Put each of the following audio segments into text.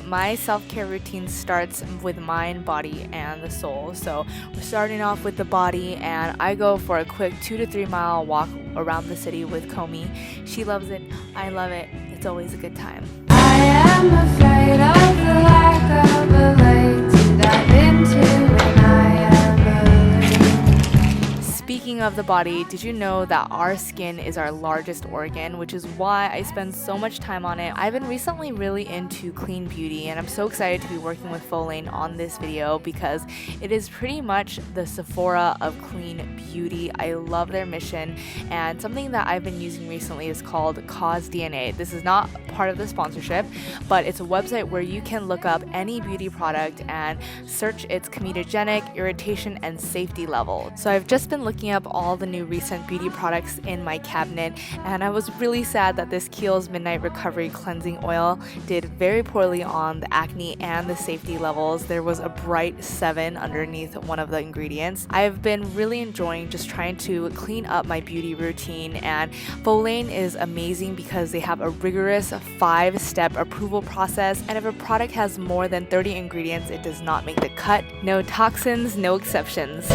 my self-care routine starts with mind, body, and the soul. So we're starting off with the body, and I go for a quick 2 to 3 mile walk around the city with Komi. She loves it, I love it. It's always a good time. I am afraid of the lack of a lake to dive into when I am alone. Speaking of the body, did you know that our skin is our largest organ, which is why I spend so much time on it? I've been recently really into clean beauty, and I'm so excited to be working with Folane on this video because it is pretty much the Sephora of clean beauty. I love their mission, and something that I've been using recently is called Cause DNA. This is not part of the sponsorship, but it's a website where you can look up any beauty product and search its comedogenic, irritation, and safety level. So I've just been looking up all the new recent beauty products in my cabinet, and I was really sad that this Kiehl's Midnight Recovery Cleansing Oil did very poorly on the acne and the safety levels. There was a bright 7 underneath one of the ingredients. I've been really enjoying just trying to clean up my beauty routine, and Folane is amazing because they have a rigorous 5-step approval process, and if a product has more than 30 ingredients, it does not make the cut. No toxins, no exceptions.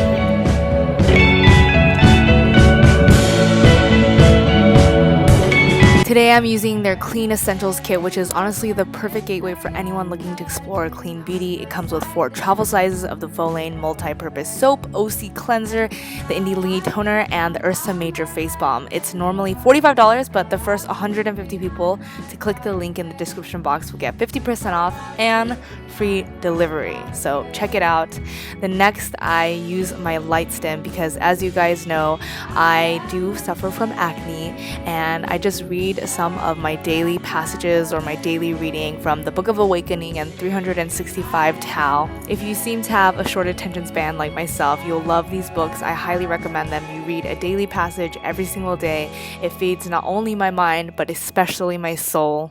Today I'm using their Clean Essentials kit, which is honestly the perfect gateway for anyone looking to explore clean beauty. It comes with 4 travel sizes of the Folane multi-purpose soap, OC cleanser, the Indie Lee toner, and the Ursa Major face balm. It's normally $45, but the first 150 people to click the link in the description box will get 50% off and free delivery. So check it out. The next, I use my Light Stem because, as you guys know, I do suffer from acne, and I just read some of my daily passages or my daily reading from the Book of Awakening and 365 Tao. If you seem to have a short attention span like myself, you'll love these books. I highly recommend them. You read a daily passage every single day. It feeds not only my mind, but especially my soul.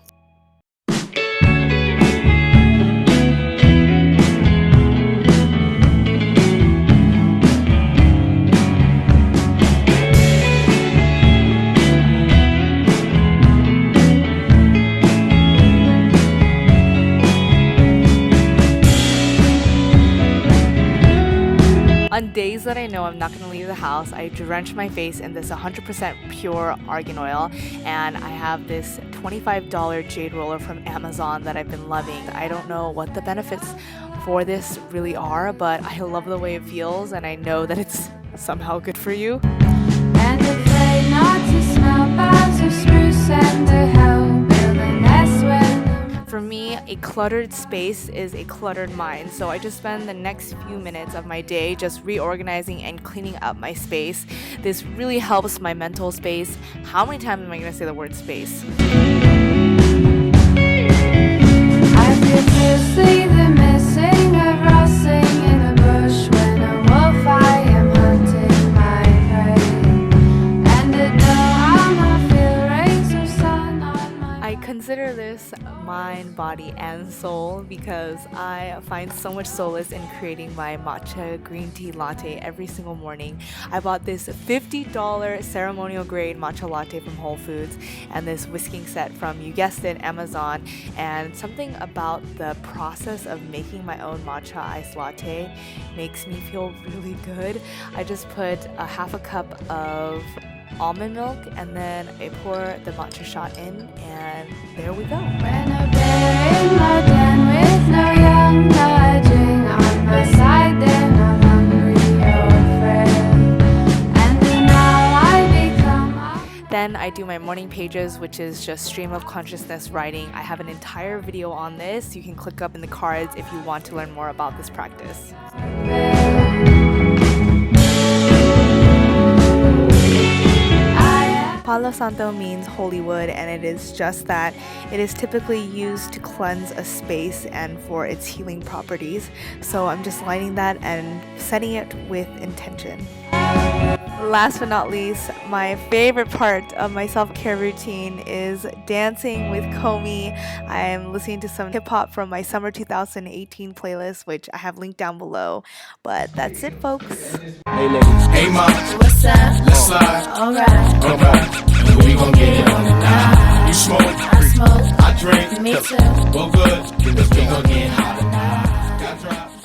On days that I know I'm not going to leave the house, I drench my face in this 100% pure argan oil, and I have this $25 jade roller from Amazon that I've been loving. I don't know what the benefits for this really are, but I love the way it feels, and I know that it's somehow good for you. And afraid not to smell boughs of spruce and to help build a nest when For me, a cluttered space is a cluttered mind, so I just spend the next few minutes of my day just reorganizing and cleaning up my space. This really helps my mental space. How many times am I going to say the word space? I feel fiercely the missing of rustling in a bush when a wolf I am hunting my prey. And at dawn I feel rays of sun on my I consider this mind, body, and soul because I find so much solace in creating my matcha green tea latte every single morning. I bought this $50 ceremonial grade matcha latte from Whole Foods and this whisking set from, you guessed it, Amazon. And something about the process of making my own matcha iced latte makes me feel really good. I just put a half a cup of almond milk, and then I pour the matcha shot in, and there we go. when a bear in my den with no young nudging on my side, then I'm hungry or afraid. And now I become Then I do my morning pages, which is just stream of consciousness writing. I have an entire video on this. You can click up in the cards if you want to learn more about this practice. Palo Santo means holy wood, and it is just that. It is typically used to cleanse a space and for its healing properties. So I'm just lighting that and setting it with intention. Last but not least, my favorite part of my self-care routine is dancing with Komi. I am listening to some hip-hop from my summer 2018 playlist, which I have linked down below. But that's it, folks. Hey ladies. Hey ma. What's up? Let's slide. Alright. Alright. We gon' get it on tonight. You smoke. I smoke. smoke. I drink. Me too. Well, good, because we gon' get hot. Got drops.